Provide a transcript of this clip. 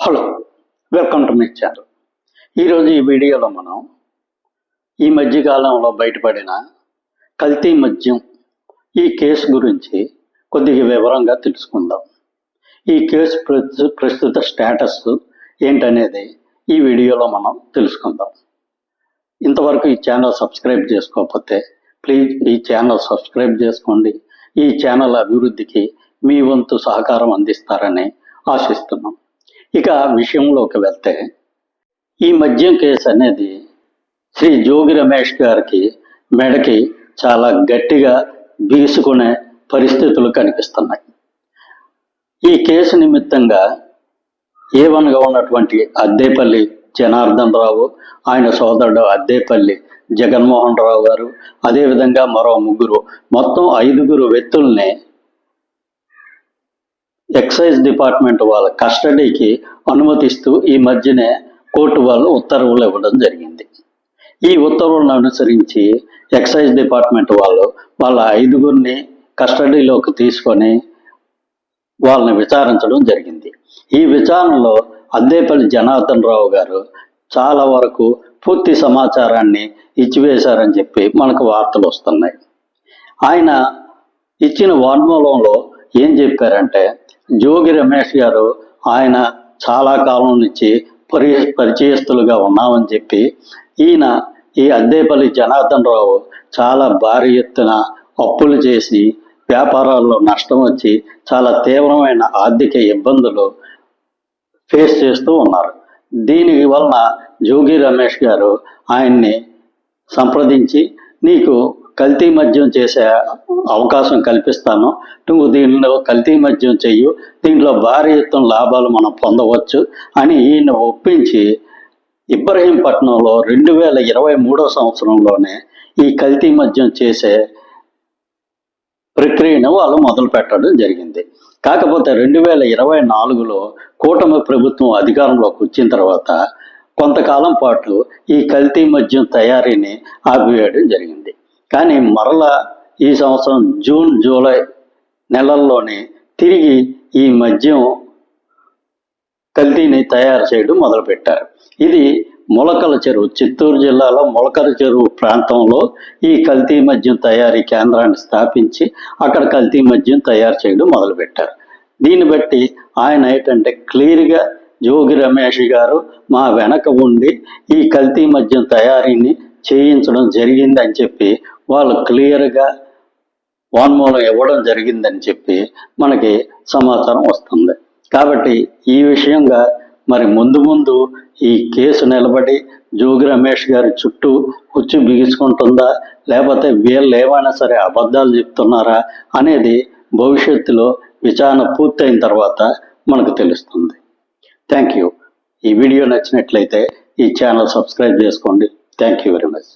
Hello, welcome to my channel. ఈరోజు ఈ వీడియోలో మనం ఈ మధ్యకాలంలో బయటపడిన కల్తీ మద్యం ఈ కేసు గురించి కొద్దిగా వివరంగా తెలుసుకుందాం. ఈ కేసు ప్రస్తుత స్టేటస్ ఏంటనేది ఈ వీడియోలో మనం తెలుసుకుందాం. ఇంతవరకు ఈ ఛానల్ సబ్స్క్రైబ్ చేసుకోకపోతే ప్లీజ్ ఈ ఛానల్ సబ్స్క్రైబ్ చేసుకోండి. ఈ ఛానల్ అభివృద్ధికి మీ వంతు సహకారం అందిస్తారని ఆశిస్తున్నాం. ఇక విషయంలోకి వెళ్తే, ఈ మద్యం కేసు అనేది శ్రీ జోగి రమేష్ గారికి మెడకి చాలా గట్టిగా బీసుకునే పరిస్థితులు కనిపిస్తున్నాయి. ఈ కేసు నిమిత్తంగా ఏవన్గా ఉన్నటువంటి అద్దేపల్లి జనార్దన్ రావు, ఆయన సోదరుడు అద్దేపల్లి జగన్మోహన్ రావు గారు, అదేవిధంగా మరో ముగ్గురు, మొత్తం 5 వ్యక్తుల్ని ఎక్సైజ్ డిపార్ట్మెంట్ వాళ్ళ కస్టడీకి అనుమతిస్తూ ఈ మధ్యనే కోర్టు వాళ్ళు ఉత్తర్వులు ఇవ్వడం జరిగింది. ఈ ఉత్తర్వులను అనుసరించి ఎక్సైజ్ డిపార్ట్మెంట్ వాళ్ళు వాళ్ళ 5 కస్టడీలోకి తీసుకొని వాళ్ళని విచారించడం జరిగింది. ఈ విచారణలో అద్దేపల్లి జనార్దన్ రావు గారు చాలా వరకు పూర్తి సమాచారాన్ని ఇచ్చివేశారని చెప్పి మనకు వార్తలు వస్తున్నాయి. ఆయన ఇచ్చిన వాంగ్మూలంలో ఏం చెప్పారంటే, జోగి రమేష్ గారు ఆయన చాలా కాలం నుంచి పరిచయస్తులుగా ఉన్నామని చెప్పి, ఈయన ఈ అద్దేపల్లి జనార్దన్ రావు చాలా భారీ ఎత్తున అప్పులు చేసి వ్యాపారాల్లో నష్టం వచ్చి చాలా తీవ్రమైన ఆర్థిక ఇబ్బందులు ఫేస్ చేస్తూ ఉన్నారు. దీని వలన జోగి రమేష్ గారు ఆయన్ని సంప్రదించి, నీకు కల్తీ మద్యం చేసే అవకాశం కల్పిస్తాను, నువ్వు దీనిలో కల్తీ మద్యం చెయ్యు, దీంట్లో భారీ ఎత్తున లాభాలు మనం పొందవచ్చు అని ఈయన ఒప్పించి ఇబ్రహీంపట్నంలో 2023 సంవత్సరంలోనే ఈ కల్తీ మద్యం చేసే ప్రక్రియను వాళ్ళు మొదలు పెట్టడం జరిగింది. కాకపోతే 2024లో కూటమి ప్రభుత్వం అధికారంలోకి వచ్చిన తర్వాత కొంతకాలం పాటు ఈ కల్తీ మద్యం తయారీని ఆపివేయడం జరిగింది. కానీ మరలా ఈ సంవత్సరం జూన్, జూలై నెలల్లోనే తిరిగి ఈ మద్యం కల్తీని తయారు చేయడం మొదలుపెట్టారు. ఇది మొలకల చెరువు, చిత్తూరు జిల్లాలో మొలకల చెరువు ప్రాంతంలో ఈ కల్తీ మద్యం తయారీ కేంద్రాన్ని స్థాపించి అక్కడ కల్తీ మద్యం తయారు చేయడం మొదలుపెట్టారు. దీన్ని బట్టి ఆయన ఏంటంటే క్లియర్గా జోగి రమేష్ గారు మా వెనక ఉండి ఈ కల్తీ మద్యం తయారీని చేయించడం జరిగిందని చెప్పి వాళ్ళు క్లియర్గా వాంగ్మూలం ఇవ్వడం జరిగిందని చెప్పి మనకి సమాచారం వస్తుంది. కాబట్టి ఈ విషయంగా మరి ముందు ఈ కేసు నిలబడి జోగి రమేష్ గారి చుట్టూ కుచ్చు బిగుసుకుంటుందా, లేకపోతే వీళ్ళు ఏమైనా సరే అబద్ధాలు చెప్తున్నారా అనేది భవిష్యత్తులో విచారణ పూర్తయిన తర్వాత మనకు తెలుస్తుంది. Thank you. ఈ వీడియో నచ్చినట్లయితే ఈ ఛానల్ సబ్స్క్రైబ్ చేసుకోండి. Thank you very much.